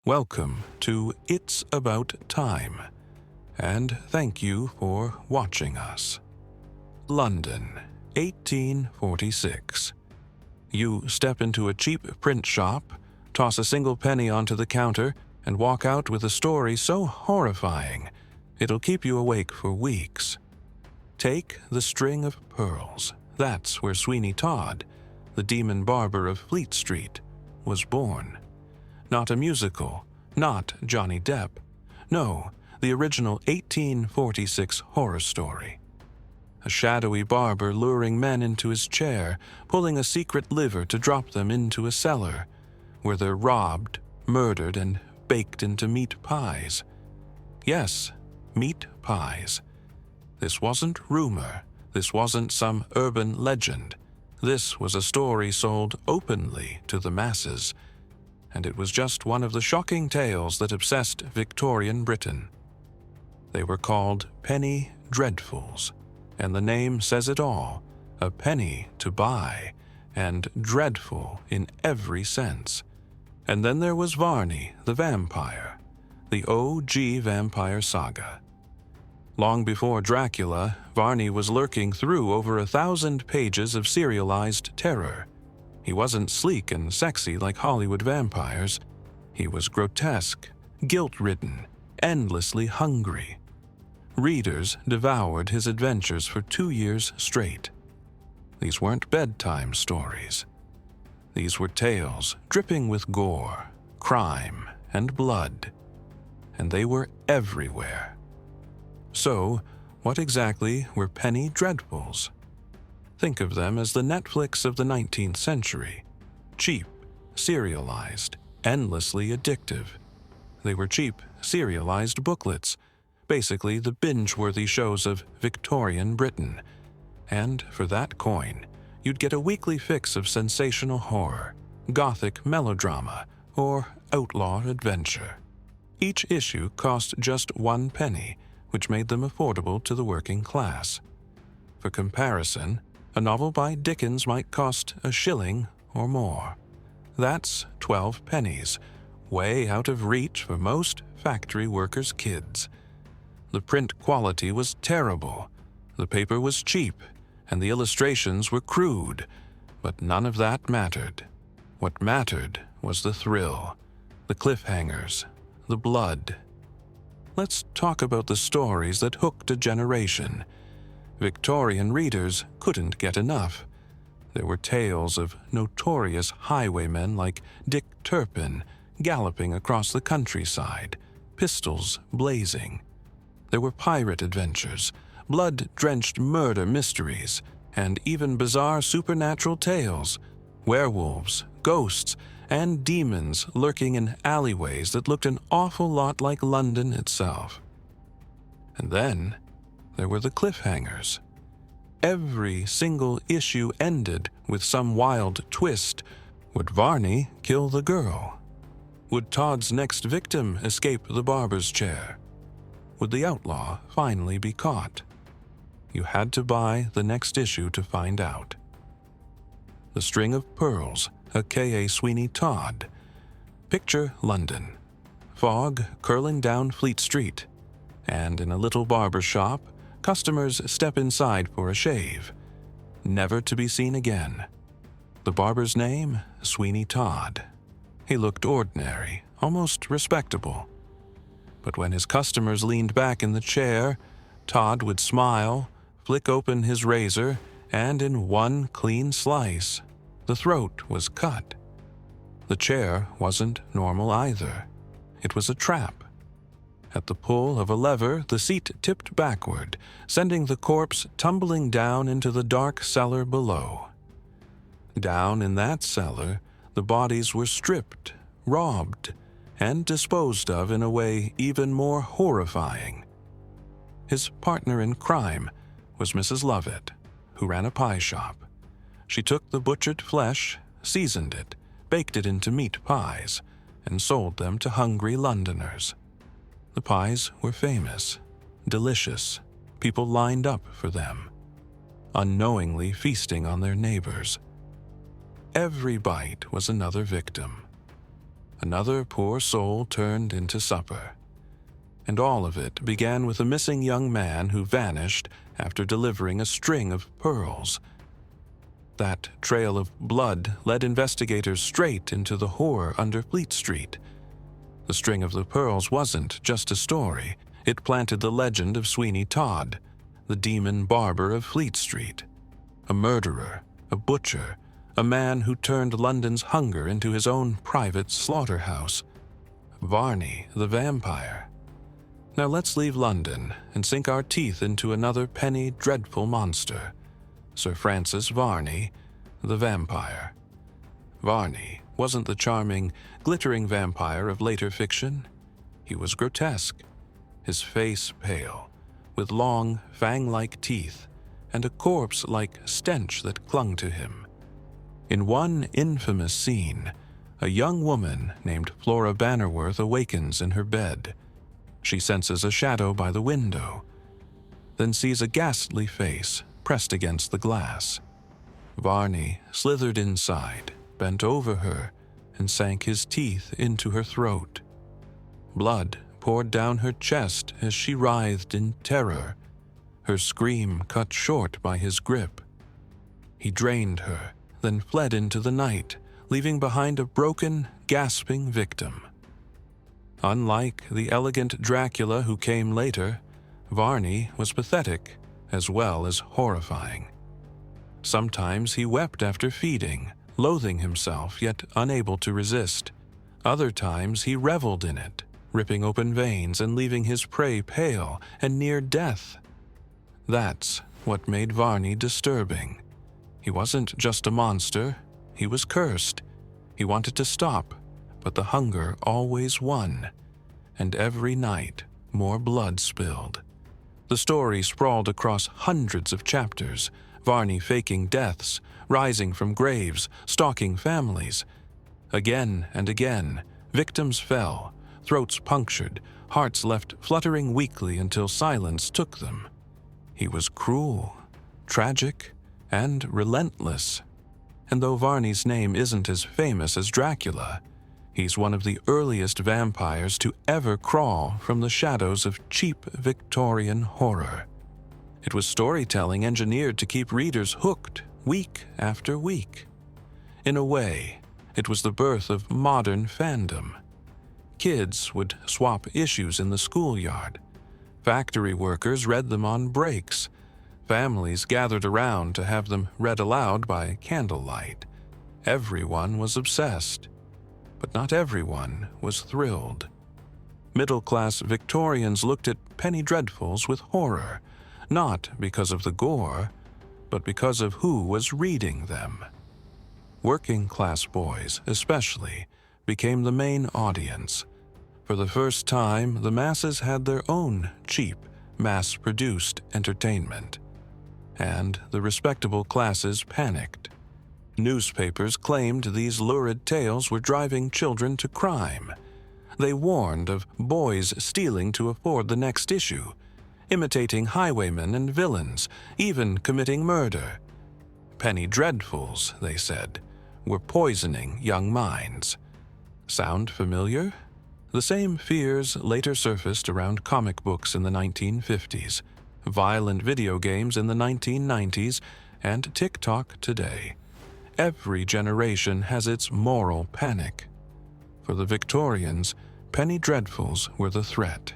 Welcome to It's About Time, and thank you for watching us. London, 1846. You step into a cheap print shop, toss a single penny onto the counter, and walk out with a story so horrifying it'll keep you awake for weeks. Take The String of Pearls. That's where Sweeney Todd, the demon barber of Fleet Street, was born. Not a musical, not Johnny Depp. No, the original 1846 horror story. A shadowy barber luring men into his chair, pulling a secret lever to drop them into a cellar, where they're robbed, murdered, and baked into meat pies. Yes, meat pies. This wasn't rumor. This wasn't some urban legend. This was a story sold openly to the masses, and it was just one of the shocking tales that obsessed Victorian Britain. They were called penny dreadfuls, and the name says it all: a penny to buy, and dreadful in every sense. And then there was Varney the vampire, the OG vampire saga. Long before Dracula, Varney was lurking through over 1,000 pages of serialized terror. He wasn't sleek and sexy like Hollywood vampires. He was grotesque, guilt-ridden, endlessly hungry. Readers devoured his adventures for 2 years straight. These weren't bedtime stories. These were tales dripping with gore, crime, and blood. And they were everywhere. So, what exactly were penny dreadfuls? Think of them as the Netflix of the 19th century. Cheap, serialized, endlessly addictive. They were cheap, serialized booklets, basically the binge-worthy shows of Victorian Britain. And for that coin, you'd get a weekly fix of sensational horror, gothic melodrama, or outlaw adventure. Each issue cost just 1 penny, which made them affordable to the working class. For comparison, a novel by Dickens might cost a shilling or more. That's 12 pennies, way out of reach for most factory workers' kids. The print quality was terrible, the paper was cheap, and the illustrations were crude, but none of that mattered. What mattered was the thrill, the cliffhangers, the blood. Let's talk about the stories that hooked a generation. Victorian readers couldn't get enough. There were tales of notorious highwaymen like Dick Turpin galloping across the countryside, pistols blazing. There were pirate adventures, blood-drenched murder mysteries, and even bizarre supernatural tales, werewolves, ghosts, and demons lurking in alleyways that looked an awful lot like London itself. And then there were the cliffhangers. Every single issue ended with some wild twist. Would Varney kill the girl? Would Todd's next victim escape the barber's chair? Would the outlaw finally be caught? You had to buy the next issue to find out. The String of Pearls, aka Sweeney Todd. Picture London. Fog curling down Fleet Street, and in a little barber shop, customers step inside for a shave, never to be seen again. The barber's name? Sweeney Todd. He looked ordinary, almost respectable. But when his customers leaned back in the chair, Todd would smile, flick open his razor, and in one clean slice, the throat was cut. The chair wasn't normal either. It was a trap. At the pull of a lever, the seat tipped backward, sending the corpse tumbling down into the dark cellar below. Down in that cellar, the bodies were stripped, robbed, and disposed of in a way even more horrifying. His partner in crime was Mrs. Lovett, who ran a pie shop. She took the butchered flesh, seasoned it, baked it into meat pies, and sold them to hungry Londoners. The pies were famous, delicious. People lined up for them, unknowingly feasting on their neighbors. Every bite was another victim. Another poor soul turned into supper. And all of it began with a missing young man who vanished after delivering a string of pearls. That trail of blood led investigators straight into the horror under Fleet Street. The string of the pearls wasn't just a story. It planted the legend of Sweeney Todd, the demon barber of Fleet Street. A murderer, a butcher, a man who turned London's hunger into his own private slaughterhouse. Varney the vampire. Now let's leave London and sink our teeth into another penny dreadful monster. Sir Francis Varney, the vampire. Varney wasn't the charming, glittering vampire of later fiction. He was grotesque, his face pale, with long, fang-like teeth, and a corpse-like stench that clung to him. In one infamous scene, a young woman named Flora Bannerworth awakens in her bed. She senses a shadow by the window, then sees a ghastly face pressed against the glass. Varney slithered inside, bent over her, and sank his teeth into her throat. Blood poured down her chest as she writhed in terror, her scream cut short by his grip. He drained her, then fled into the night, leaving behind a broken, gasping victim. Unlike the elegant Dracula who came later, Varney was pathetic as well as horrifying. Sometimes he wept after feeding, loathing himself yet unable to resist. Other times he reveled in it, ripping open veins and leaving his prey pale and near death. That's what made Varney disturbing. He wasn't just a monster, he was cursed. He wanted to stop, but the hunger always won. And every night, more blood spilled. The story sprawled across hundreds of chapters, Varney faking deaths, rising from graves, stalking families. Again and again, victims fell, throats punctured, hearts left fluttering weakly until silence took them. He was cruel, tragic, and relentless. And though Varney's name isn't as famous as Dracula, he's one of the earliest vampires to ever crawl from the shadows of cheap Victorian horror. It was storytelling engineered to keep readers hooked week after week. In a way, it was the birth of modern fandom. Kids would swap issues in the schoolyard. Factory workers read them on breaks. Families gathered around to have them read aloud by candlelight. Everyone was obsessed, but not everyone was thrilled. Middle-class Victorians looked at penny dreadfuls with horror, not because of the gore, but because of who was reading them. Working-class boys, especially, became the audience audience. For the first time, the masses had their own cheap, mass-produced entertainment. And the respectable classes panicked. Newspapers claimed these lurid tales were driving children to crime. They warned of boys stealing to afford the next issue, imitating highwaymen and villains, even committing murder. Penny dreadfuls, they said, were poisoning young minds. Sound familiar? The same fears later surfaced around comic books in the 1950s, violent video games in the 1990s, and TikTok today. Every generation has its moral panic. For the Victorians, penny dreadfuls were the threat.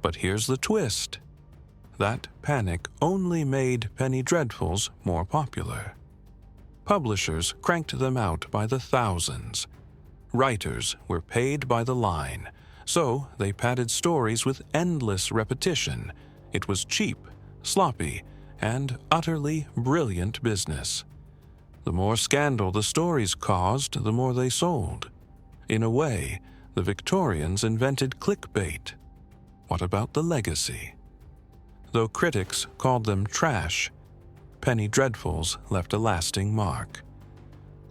But here's the twist. That panic only made penny dreadfuls more popular. Publishers cranked them out by the thousands. Writers were paid by the line, so they padded stories with endless repetition. It was cheap, sloppy, and utterly brilliant business. The more scandal the stories caused, the more they sold. In a way, the Victorians invented clickbait. What about the legacy? Though critics called them trash, penny dreadfuls left a lasting mark.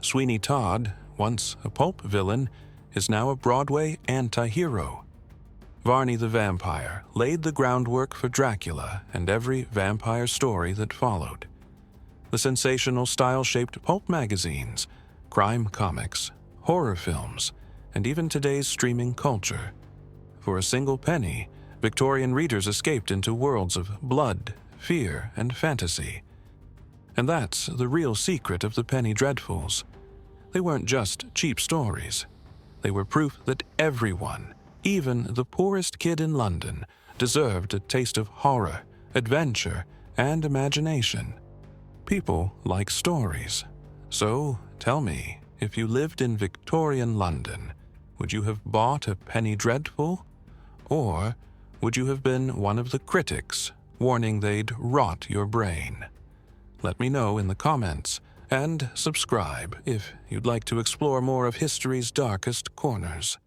Sweeney Todd, once a pulp villain, is now a Broadway anti-hero. Varney the vampire laid the groundwork for Dracula and every vampire story that followed. The sensational style shaped pulp magazines, crime comics, horror films, and even today's streaming culture. For a single penny, Victorian readers escaped into worlds of blood, fear, and fantasy. And that's the real secret of the Penny Dreadfuls. They weren't just cheap stories. They were proof that everyone, even the poorest kid in London, deserved a taste of horror, adventure, and imagination. People like stories. So, tell me, if you lived in Victorian London, would you have bought a Penny Dreadful? Or would you have been one of the critics, warning they'd rot your brain? Let me know in the comments, and subscribe if you'd like to explore more of history's darkest corners.